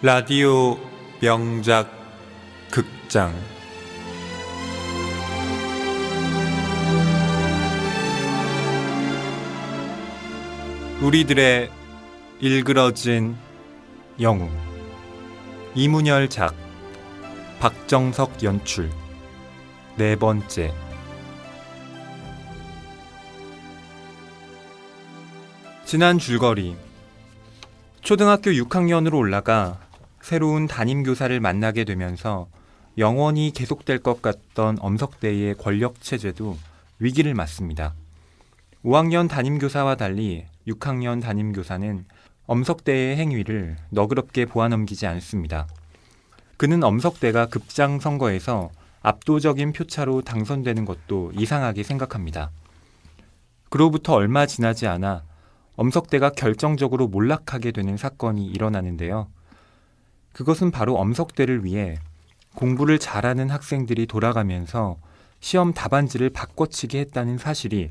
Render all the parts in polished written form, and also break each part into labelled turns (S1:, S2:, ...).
S1: 라디오 명작 극장 우리들의 일그러진 영웅. 이문열 작, 박정석 연출. 네 번째. 지난 줄거리. 초등학교 6학년으로 올라가 새로운 담임교사를 만나게 되면서 영원히 계속될 것 같던 엄석대의 권력체제도 위기를 맞습니다. 5학년 담임교사와 달리 6학년 담임교사는 엄석대의 행위를 너그럽게 보아넘기지 않습니다. 그는 엄석대가 급장 선거에서 압도적인 표차로 당선되는 것도 이상하게 생각합니다. 그로부터 얼마 지나지 않아 엄석대가 결정적으로 몰락하게 되는 사건이 일어나는데요. 그것은 바로 엄석대를 위해 공부를 잘하는 학생들이 돌아가면서 시험 답안지를 바꿔치기 했다는 사실이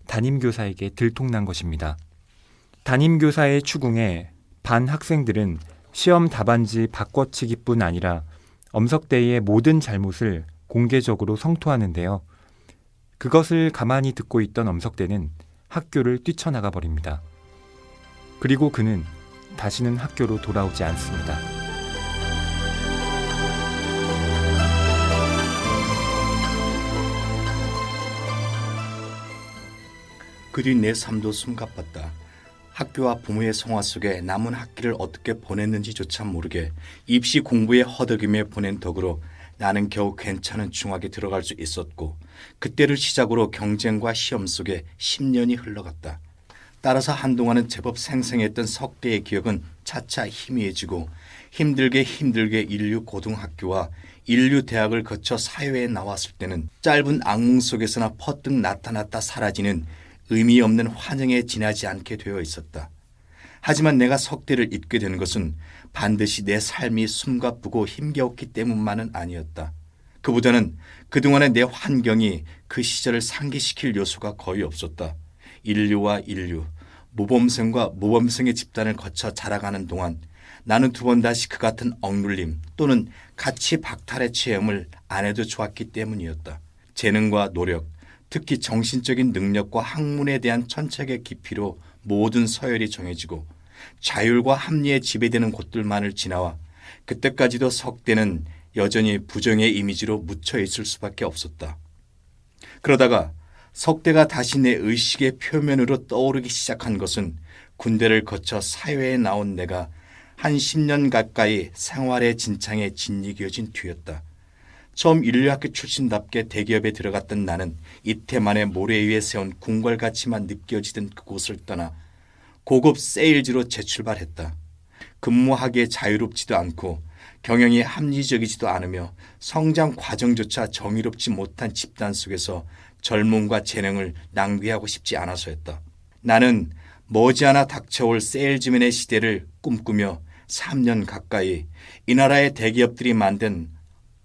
S1: 담임교사에게 들통난 것입니다. 담임교사의 추궁에 반 학생들은 시험 답안지 바꿔치기뿐 아니라 엄석대의 모든 잘못을 공개적으로 성토하는데요. 그것을 가만히 듣고 있던 엄석대는 학교를 뛰쳐나가 버립니다. 그리고 그는 다시는 학교로 돌아오지 않습니다.
S2: 그 뒤 내 삶도 숨가빴다. 학교와 부모의 성화 속에 남은 학기를 어떻게 보냈는지조차 모르게 입시 공부에 허덕임에 보낸 덕으로 나는 겨우 괜찮은 중학에 들어갈 수 있었고, 그때를 시작으로 경쟁과 시험 속에 10년이 흘러갔다. 따라서 한동안은 제법 생생했던 석대의 기억은 차차 희미해지고 힘들게 인류 고등학교와 인류 대학을 거쳐 사회에 나왔을 때는 짧은 악몽 속에서나 퍼뜩 나타났다 사라지는 의미 없는 환영에 지나지 않게 되어 있었다. 하지만 내가 석대를 잊게 된 것은 반드시 내 삶이 숨가쁘고 힘겨웠기 때문만은 아니었다. 그보다는 그동안의 내 환경이 그 시절을 상기시킬 요소가 거의 없었다. 인류와 인류, 모범생과 모범생의 집단을 거쳐 자라가는 동안 나는 두 번 다시 그 같은 억눌림 또는 가치 박탈의 체험을 안 해도 좋았기 때문이었다. 재능과 노력, 특히 정신적인 능력과 학문에 대한 천착의 깊이로 모든 서열이 정해지고 자율과 합리에 지배되는 곳들만을 지나와 그때까지도 석대는 여전히 부정의 이미지로 묻혀 있을 수밖에 없었다. 그러다가 석대가 다시 내 의식의 표면으로 떠오르기 시작한 것은 군대를 거쳐 사회에 나온 내가 한 10년 가까이 생활의 진창에 짓이겨진 뒤였다. 처음 인류학교 출신답게 대기업에 들어갔던 나는 이태 만에 모래 위에 세운 궁궐같이만 느껴지던 그곳을 떠나 고급 세일즈로 재출발했다. 근무하기에 자유롭지도 않고 경영이 합리적이지도 않으며 성장 과정조차 정의롭지 못한 집단 속에서 젊음과 재능을 낭비하고 싶지 않아서였다. 나는 머지않아 닥쳐올 세일즈맨의 시대를 꿈꾸며 3년 가까이 이 나라의 대기업들이 만든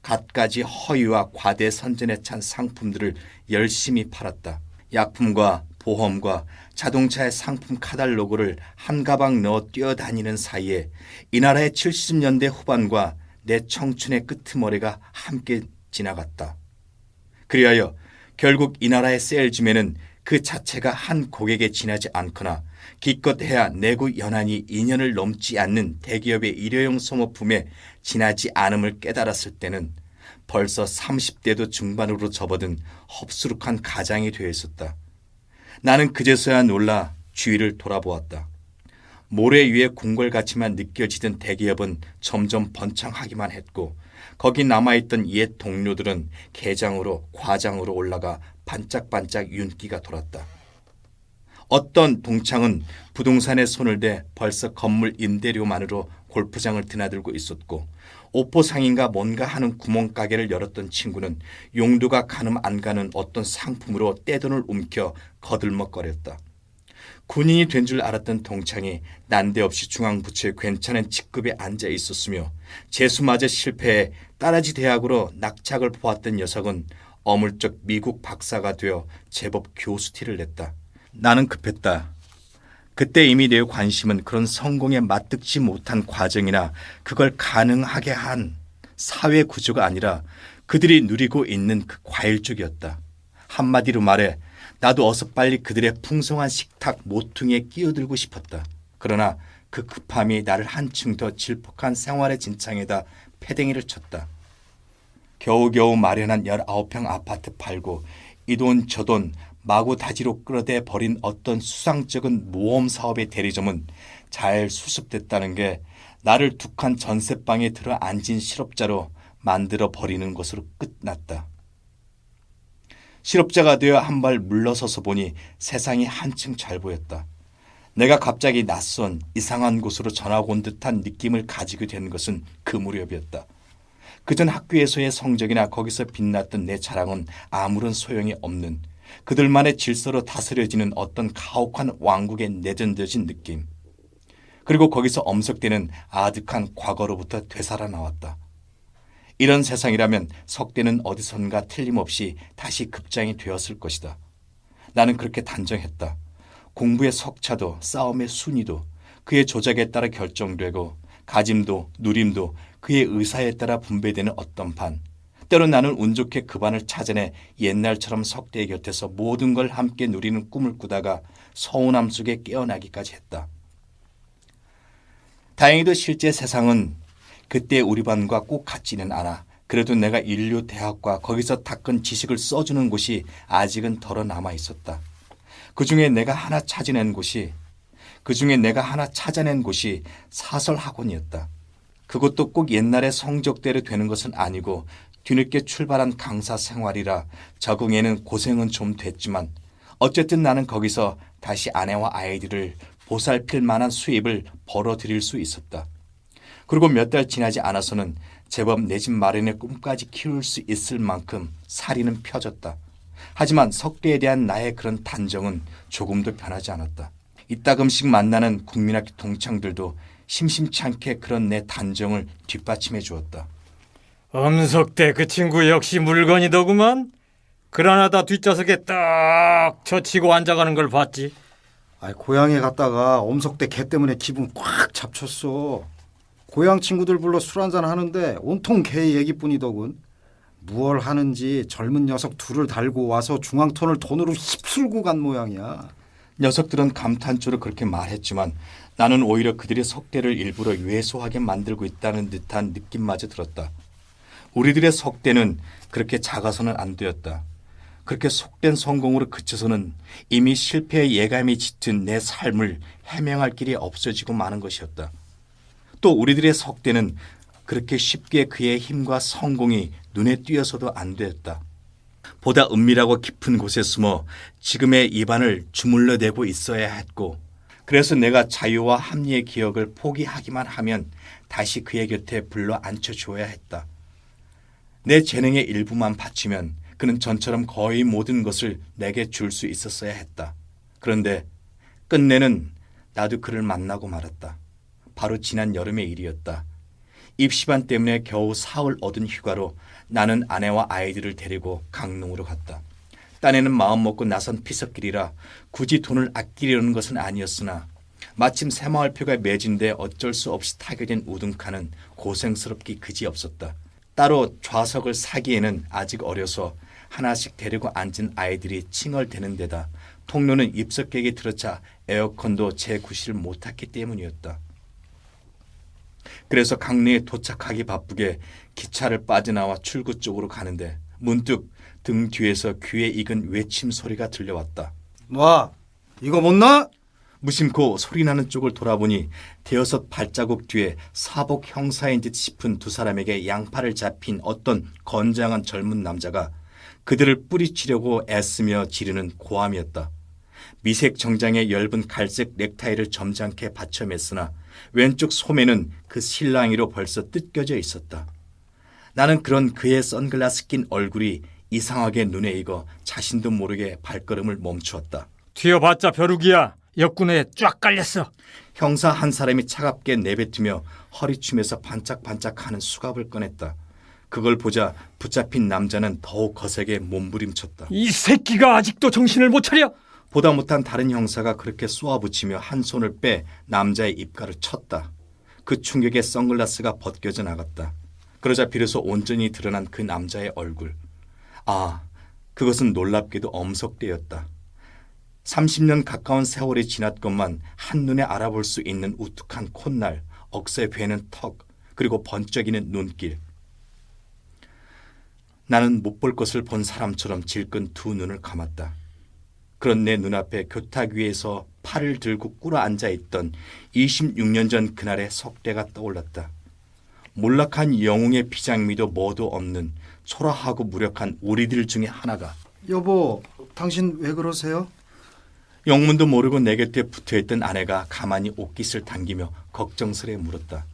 S2: 갖가지 허위와 과대 선전에 찬 상품들을 열심히 팔았다. 약품과 보험과 자동차의 상품 카탈로그를 한 가방 넣어 뛰어다니는 사이에 이 나라의 70년대 후반과 내 청춘의 끄트머리가 함께 지나갔다. 그리하여 결국 이 나라의 세일즈맨은 그 자체가 한 고객에 지나지 않거나 기껏해야 내구 연한이 2년을 넘지 않는 대기업의 일회용 소모품에 지나지 않음을 깨달았을 때는 벌써 30대도 중반으로 접어든 흡수룩한 가장이 되어 있었다. 나는 그제서야 놀라 주위를 돌아보았다. 모래 위에 궁궐같이만 느껴지던 대기업은 점점 번창하기만 했고 거기 남아있던 옛 동료들은 계장으로 과장으로 올라가 반짝반짝 윤기가 돌았다. 어떤 동창은 부동산에 손을 대 벌써 건물 임대료만으로 골프장을 드나들고 있었고, 오포상인가 뭔가 하는 구멍가게를 열었던 친구는 용도가 가늠 안 가는 어떤 상품으로 떼돈을 움켜 거들먹거렸다. 군인이 된 줄 알았던 동창이 난데없이 중앙부처의 괜찮은 직급에 앉아 있었으며 재수마저 실패해 따라지 대학으로 낙착을 보았던 녀석은 어물쩍 미국 박사가 되어 제법 교수 티를 냈다. 나는 급했다. 그때 이미 내 관심은 그런 성공에 맞득지 못한 과정이나 그걸 가능하게 한 사회 구조가 아니라 그들이 누리고 있는 그 과일 쪽이었다. 한마디로 말해 나도 어서 빨리 그들의 풍성한 식탁 모퉁이에 끼어들고 싶었다. 그러나 그 급함이 나를 한층 더 질퍽한 생활의 진창에다 패댕이를 쳤다. 겨우겨우 마련한 19평 아파트 팔고 이 돈 저 돈 마구 다지로 끌어대 버린 어떤 수상쩍은 모험 사업의 대리점은 잘 수습됐다는 게 나를 두 칸 전세방에 들어 앉은 실업자로 만들어 버리는 것으로 끝났다. 실업자가 되어 한 발 물러서서 보니 세상이 한층 잘 보였다. 내가 갑자기 낯선 이상한 곳으로 전학 온 듯한 느낌을 가지게 된 것은 그 무렵이었다. 그전 학교에서의 성적이나 거기서 빛났던 내 자랑은 아무런 소용이 없는 그들만의 질서로 다스려지는 어떤 가혹한 왕국에 내던져진 느낌. 그리고 거기서 엄석대는 아득한 과거로부터 되살아나왔다. 이런 세상이라면 석대는 어디선가 틀림없이 다시 급장이 되었을 것이다. 나는 그렇게 단정했다. 공부의 석차도 싸움의 순위도 그의 조작에 따라 결정되고 가짐도 누림도 그의 의사에 따라 분배되는 어떤 반. 때론 나는 운 좋게 그 반을 찾아내 옛날처럼 석대의 곁에서 모든 걸 함께 누리는 꿈을 꾸다가 서운함 속에 깨어나기까지 했다. 다행히도 실제 세상은 그때 우리 반과 꼭 같지는 않아. 그래도 내가 인류 대학과 거기서 닦은 지식을 써주는 곳이 아직은 덜어 남아 있었다. 그 중에 내가 하나 찾아낸 곳이 사설 학원이었다. 그것도 꼭 옛날의 성적대로 되는 것은 아니고 뒤늦게 출발한 강사 생활이라 적응에는 고생은 좀 됐지만 어쨌든 나는 거기서 다시 아내와 아이들을 보살필 만한 수입을 벌어들일 수 있었다. 그리고 몇 달 지나지 않아서는 제법 내 집 마련의 꿈까지 키울 수 있을 만큼 살이는 펴졌다. 하지만 석대에 대한 나의 그런 단정은 조금도 변하지 않았다. 이따금씩 만나는 국민학교 동창들도 심심치 않게 그런 내 단정을 뒷받침해 주었다.
S3: 엄석대 그 친구 역시 물건이더구만. 그러나다 뒷좌석에 딱 젖히고 앉아가는 걸 봤지.
S4: 아이, 고향에 갔다가 엄석대 개 때문에 기분 꽉 잡쳤어. 고향 친구들 불러 술 한잔 하는데 온통 개 얘기뿐이더군. 무얼 하는지 젊은 녀석 둘을 달고 와서 중앙톤을 돈으로 휩쓸고 간 모양이야.
S2: 녀석들은 감탄조로 그렇게 말했지만 나는 오히려 그들이 석대를 일부러 왜소하게 만들고 있다는 듯한 느낌마저 들었다. 우리들의 석대는 그렇게 작아서는 안 되었다. 그렇게 속된 성공으로 그쳐서는 이미 실패의 예감이 짙은 내 삶을 해명할 길이 없어지고 마는 것이었다. 또 우리들의 석대는 그렇게 쉽게 그의 힘과 성공이 눈에 띄어서도 안 되었다. 보다 은밀하고 깊은 곳에 숨어 지금의 입안을 주물러대고 있어야 했고, 그래서 내가 자유와 합리의 기억을 포기하기만 하면 다시 그의 곁에 불러 앉혀줘야 했다. 내 재능의 일부만 바치면 그는 전처럼 거의 모든 것을 내게 줄 수 있었어야 했다. 그런데 끝내는 나도 그를 만나고 말았다. 바로 지난 여름의 일이었다. 입시반 때문에 겨우 사흘 얻은 휴가로 나는 아내와 아이들을 데리고 강릉으로 갔다. 딴에는 마음 먹고 나선 피서길이라 굳이 돈을 아끼려는 것은 아니었으나 마침 새마을표가 매진돼 어쩔 수 없이 타게 된 우둔칸은 고생스럽기 그지없었다. 따로 좌석을 사기에는 아직 어려서 하나씩 데리고 앉은 아이들이 칭얼대는 데다 통로는 입석객이 들어차 에어컨도 재구시를 못했기 때문이었다. 그래서 강릉에 도착하기 바쁘게 기차를 빠져나와 출구 쪽으로 가는데 문득 등 뒤에서 귀에 익은 외침 소리가 들려왔다.
S4: 와, 이거 못 나?
S2: 무심코 소리나는 쪽을 돌아보니 대여섯 발자국 뒤에 사복 형사인 듯 싶은 두 사람에게 양팔을 잡힌 어떤 건장한 젊은 남자가 그들을 뿌리치려고 애쓰며 지르는 고함이었다. 미색 정장에 엷은 갈색 넥타이를 점잖게 받쳐 맸으나 왼쪽 소매는 그 실랑이로 벌써 뜯겨져 있었다. 나는 그런 그의 선글라스 낀 얼굴이 이상하게 눈에 익어 자신도 모르게 발걸음을 멈추었다.
S3: 튀어봤자 벼룩이야. 옆구리에 쫙 깔렸어.
S2: 형사 한 사람이 차갑게 내뱉으며 허리춤에서 반짝반짝하는 수갑을 꺼냈다. 그걸 보자 붙잡힌 남자는 더욱 거세게 몸부림쳤다.
S3: 이 새끼가 아직도 정신을 못 차려?
S2: 보다 못한 다른 형사가 그렇게 쏘아붙이며 한 손을 빼 남자의 입가를 쳤다. 그 충격에 선글라스가 벗겨져 나갔다. 그러자 비로소 온전히 드러난 그 남자의 얼굴. 아, 그것은 놀랍게도 엄석대였다. 30년 가까운 세월이 지났건만 한눈에 알아볼 수 있는 우뚝한 콧날, 억새 베는 턱, 그리고 번쩍이는 눈길. 나는 못 볼 것을 본 사람처럼 질끈 두 눈을 감았다. 그런 내 눈앞에 교탁 위에서 팔을 들고 꿇어 앉아있던 26년 전 그날의 석대가 떠올랐다. 몰락한 영웅의 비장미도 뭐도 없는 초라하고 무력한 우리들 중에 하나가
S4: 여보, 당신 왜 그러세요?
S2: 영문도 모르고 내 곁에 붙어있던 아내가 가만히 옷깃을 당기며 걱정스레 물었다.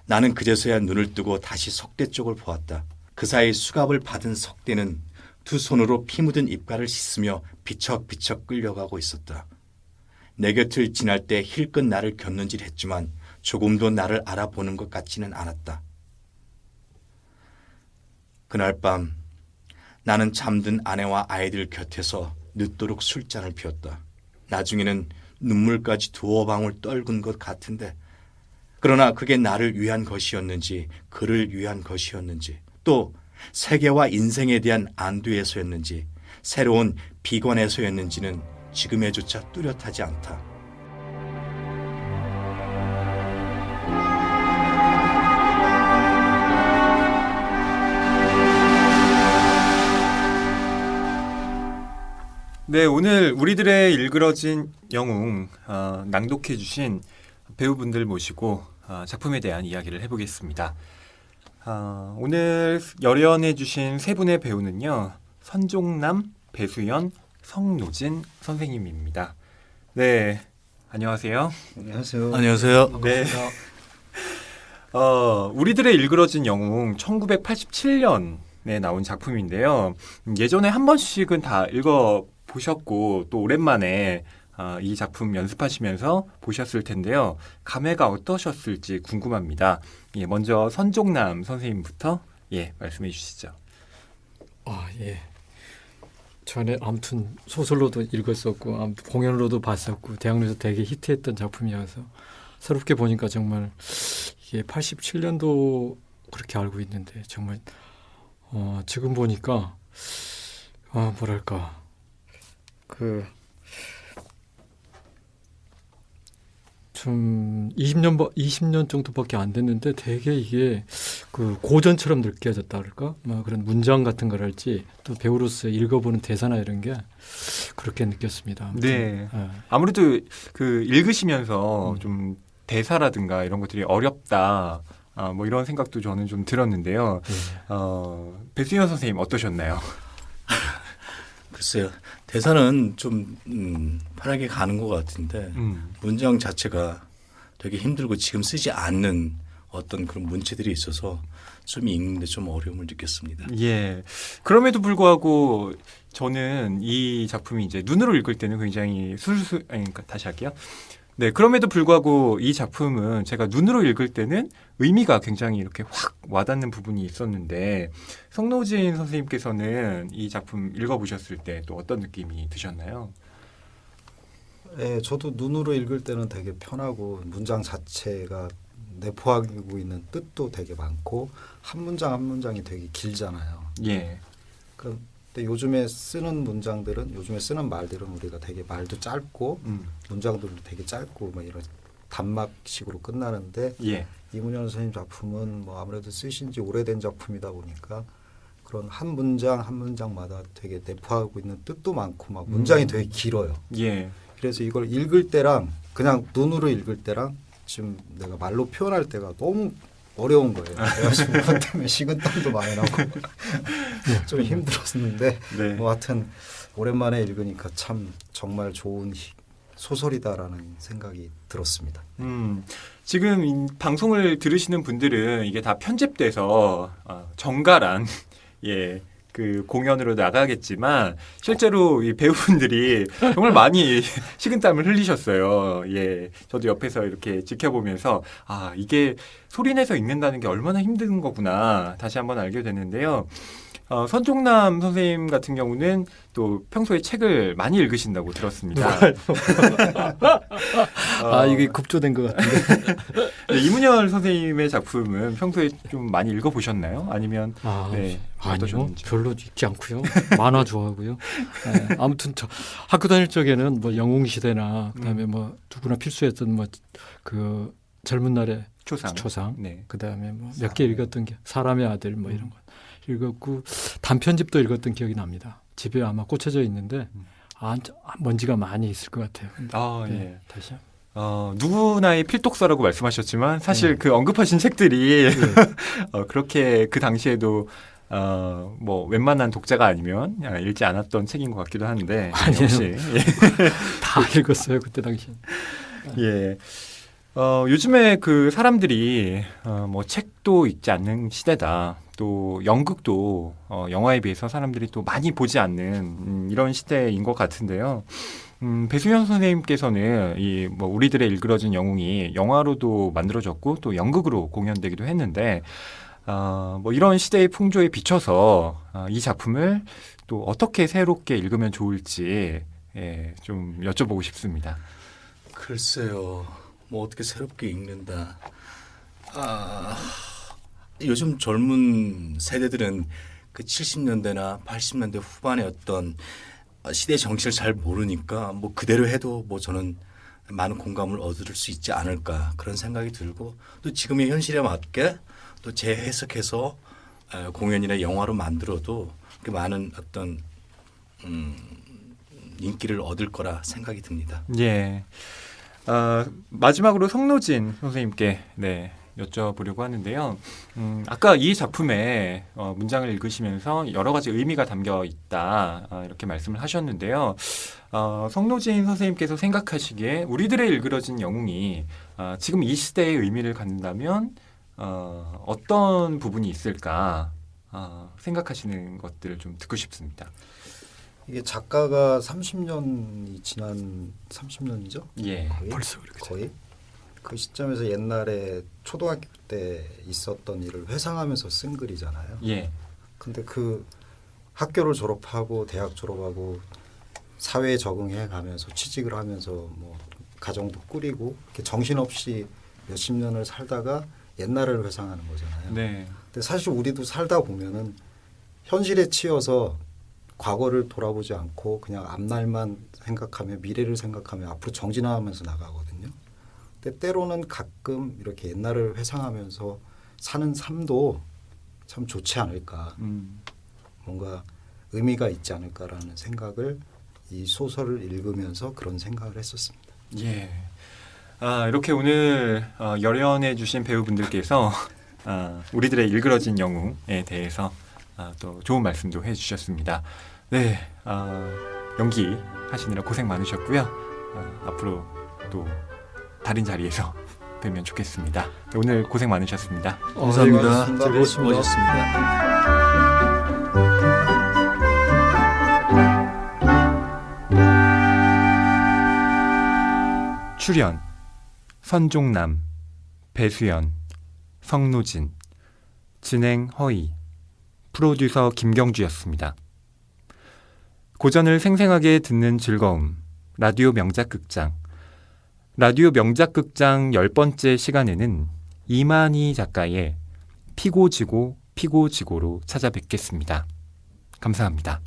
S2: 나는 그제서야 눈을 뜨고 다시 석대 쪽을 보았다. 그 사이 수갑을 받은 석대는 두 손으로 피 묻은 입가를 씻으며 비척비척 끌려가고 있었다. 내 곁을 지날 때 힐끗 나를 곁눈질했지만 조금도 나를 알아보는 것 같지는 않았다. 그날 밤 나는 잠든 아내와 아이들 곁에서 늦도록 술잔을 피웠다. 나중에는 눈물까지 두어 방울 떨군 것 같은데, 그러나 그게 나를 위한 것이었는지 그를 위한 것이었는지, 또 세계와 인생에 대한 안도에서였는지 새로운 비관에서였는지는 지금에조차 뚜렷하지 않다.
S1: 네, 오늘 우리들의 일그러진 영웅 낭독해 주신 배우분들 모시고 작품에 대한 이야기를 해보겠습니다. 오늘 열연해 주신 세 분의 배우는요. 선종남, 배수연, 성노진 선생님입니다. 네, 안녕하세요.
S4: 안녕하세요.
S2: 안녕하세요.
S1: 네. 우리들의 일그러진 영웅 1987년에 나온 작품인데요. 예전에 한 번씩은 다 읽어보셨고 또 오랜만에 이 작품 연습하시면서 보셨을 텐데요. 감회가 어떠셨을지 궁금합니다. 예, 먼저 선종남 선생님부터 말씀해 주시죠.
S3: 예. 전에 아무튼 소설로도 읽었었고 아무튼 공연으로도 봤었고 대학로에서 되게 히트했던 작품이어서 새롭게 보니까 정말 이게 87년도 그렇게 알고 있는데 정말 지금 보니까 뭐랄까 좀 20년 정도밖에 안 됐는데 되게 이게 그 고전처럼 느껴졌다 그럴까? 그런 문장 같은 거랄지 또 배우로서 읽어보는 대사나 이런 게 그렇게 느꼈습니다. 아무튼.
S1: 네.
S3: 예.
S1: 아무래도 그 읽으시면서 좀 대사라든가 이런 것들이 어렵다. 뭐 이런 생각도 저는 좀 들었는데요. 배수연 선생님 어떠셨나요?
S2: 글쎄요. 대사는 좀 편하게 가는 것 같은데 문장 자체가 되게 힘들고 지금 쓰지 않는 어떤 그런 문체들이 있어서 좀 읽는데 좀 어려움을 느꼈습니다.
S1: 예. 그럼에도 불구하고 저는 이 작품이 이제 눈으로 읽을 때는 굉장히 그러니까 다시 할게요. 네, 그럼에도 불구하고 이 작품은 제가 눈으로 읽을 때는 의미가 굉장히 이렇게 확 와닿는 부분이 있었는데 성노진 선생님께서는 이 작품 읽어보셨을 때 또 어떤 느낌이 드셨나요?
S4: 예, 저도 눈으로 읽을 때는 되게 편하고 문장 자체가 내포하고 있는 뜻도 되게 많고 한 문장 한 문장이 되게 길잖아요.
S1: 예.
S4: 근데 요즘에 쓰는 말들은 우리가 되게 말도 짧고 문장들도 되게 짧고 뭐 이런 단막식으로 끝나는데
S1: 예.
S4: 이문현 선생님 작품은 뭐 아무래도 쓰신 지 오래된 작품이다 보니까 그런 한 문장 한 문장마다 되게 내포하고 있는 뜻도 많고 막 문장이 되게 길어요.
S1: 예.
S4: 그래서 이걸 읽을 때랑 그냥 눈으로 읽을 때랑 지금 내가 말로 표현할 때가 너무 어려운 거예요. 내가 지금 그것 때문에 식은땀도 많이 나고 좀 힘들었는데
S1: 네.
S4: 뭐 하여튼 오랜만에 읽으니까 참 정말 좋은 소설이다라는 생각이 들었습니다.
S1: 지금 이 방송을 들으시는 분들은 이게 다 편집돼서 정갈한 그 공연으로 나가겠지만 실제로 이 배우분들이 정말 많이 식은땀을 흘리셨어요. 예, 저도 옆에서 이렇게 지켜보면서 아 이게 소리내서 읽는다는 게 얼마나 힘든 거구나 다시 한번 알게 됐는데요. 선종남 선생님 같은 경우는 또 평소에 책을 많이 읽으신다고 들었습니다.
S3: 이게 급조된 것 같은데.
S1: 네, 이문열 선생님의 작품은 평소에 좀 많이 읽어보셨나요? 아니면 네,
S3: 아니요,
S1: 어떠셨는지?
S3: 별로 읽지 않고요. 만화 좋아하고요. 네, 아무튼 저 학교 다닐 적에는 뭐 영웅 시대나 그다음에 뭐 누구나 필수했던 뭐 그 젊은 날의 초상.
S1: 네.
S3: 그다음에 뭐 몇 개 읽었던 게 사람의 아들 뭐 이런 거 읽었고 단편집도 읽었던 기억이 납니다. 집에 아마 꽂혀져 있는데 먼지가 많이 있을 것 같아요. 근데,
S1: 아,
S3: 네,
S1: 예.
S3: 다시
S1: 누구나의 필독서라고 말씀하셨지만 사실 그 언급하신 책들이 그렇게 그 당시에도 뭐 웬만한 독자가 아니면 읽지 않았던 책인 것 같기도 한데
S3: 아니에요.
S1: 역시
S3: 다 읽었어요 그때 당시.
S1: 예. 요즘에 그 사람들이 뭐 책도 읽지 않는 시대다. 또 연극도 영화에 비해서 사람들이 또 많이 보지 않는 이런 시대인 것 같은데요. 배수연 선생님께서는 이 뭐 우리들의 일그러진 영웅이 영화로도 만들어졌고 또 연극으로 공연되기도 했는데 뭐 이런 시대의 풍조에 비춰서 이 작품을 또 어떻게 새롭게 읽으면 좋을지 예, 좀 여쭤보고 싶습니다.
S2: 글쎄요. 뭐 어떻게 새롭게 읽는다. 요즘 젊은 세대들은 그 70년대나 80년대 후반의 어떤 시대 정치를 잘 모르니까 뭐 그대로 해도 뭐 저는 많은 공감을 얻을 수 있지 않을까 그런 생각이 들고 또 지금의 현실에 맞게 또 재해석해서 공연이나 영화로 만들어도 그 많은 어떤 인기를 얻을 거라 생각이 듭니다.
S1: 예. 마지막으로 성노진 선생님께 네, 여쭤보려고 하는데요. 아까 이 작품에 문장을 읽으시면서 여러 가지 의미가 담겨 있다 이렇게 말씀을 하셨는데요. 성노진 선생님께서 생각하시기에 우리들의 일그러진 영웅이 지금 이 시대의 의미를 갖는다면 어떤 부분이 있을까 생각하시는 것들을 좀 듣고 싶습니다.
S4: 이게 작가가 30년이 지난 30년이죠?
S1: 예.
S3: 벌써 그렇게
S4: 거의 그 시점에서 옛날에 초등학교 때 있었던 일을 회상하면서 쓴 글이잖아요.
S1: 예.
S4: 근데 그 학교를 졸업하고 대학 졸업하고 사회에 적응해 가면서 취직을 하면서 뭐 가정도 꾸리고 이렇게 정신없이 몇십 년을 살다가 옛날을 회상하는 거잖아요.
S1: 네.
S4: 근데 사실 우리도 살다 보면은 현실에 치여서 과거를 돌아보지 않고 그냥 앞날만 생각하며 미래를 생각하며 앞으로 정진하면서 나가거든요. 근데 때로는 가끔 이렇게 옛날을 회상하면서 사는 삶도 참 좋지 않을까. 뭔가 의미가 있지 않을까라는 생각을 이 소설을 읽으면서 그런 생각을 했었습니다.
S1: 예. 이렇게 오늘 열연해 주신 배우분들께서 우리들의 일그러진 영웅에 대해서 또 좋은 말씀도 해주셨습니다. 네, 연기 하시느라 고생 많으셨고요. 앞으로 또 다른 자리에서 뵈면 좋겠습니다. 오늘 고생 많으셨습니다.
S2: 감사합니다.
S3: 즐거웠습니다.
S2: 수고하셨습니다.
S1: 출연 선종남, 배수연, 성노진, 진행 허희, 프로듀서 김경주였습니다. 고전을 생생하게 듣는 즐거움, 라디오 명작극장. 라디오 명작극장 10번째 시간에는 이만희 작가의 피고지고 피고지고로 찾아뵙겠습니다. 감사합니다.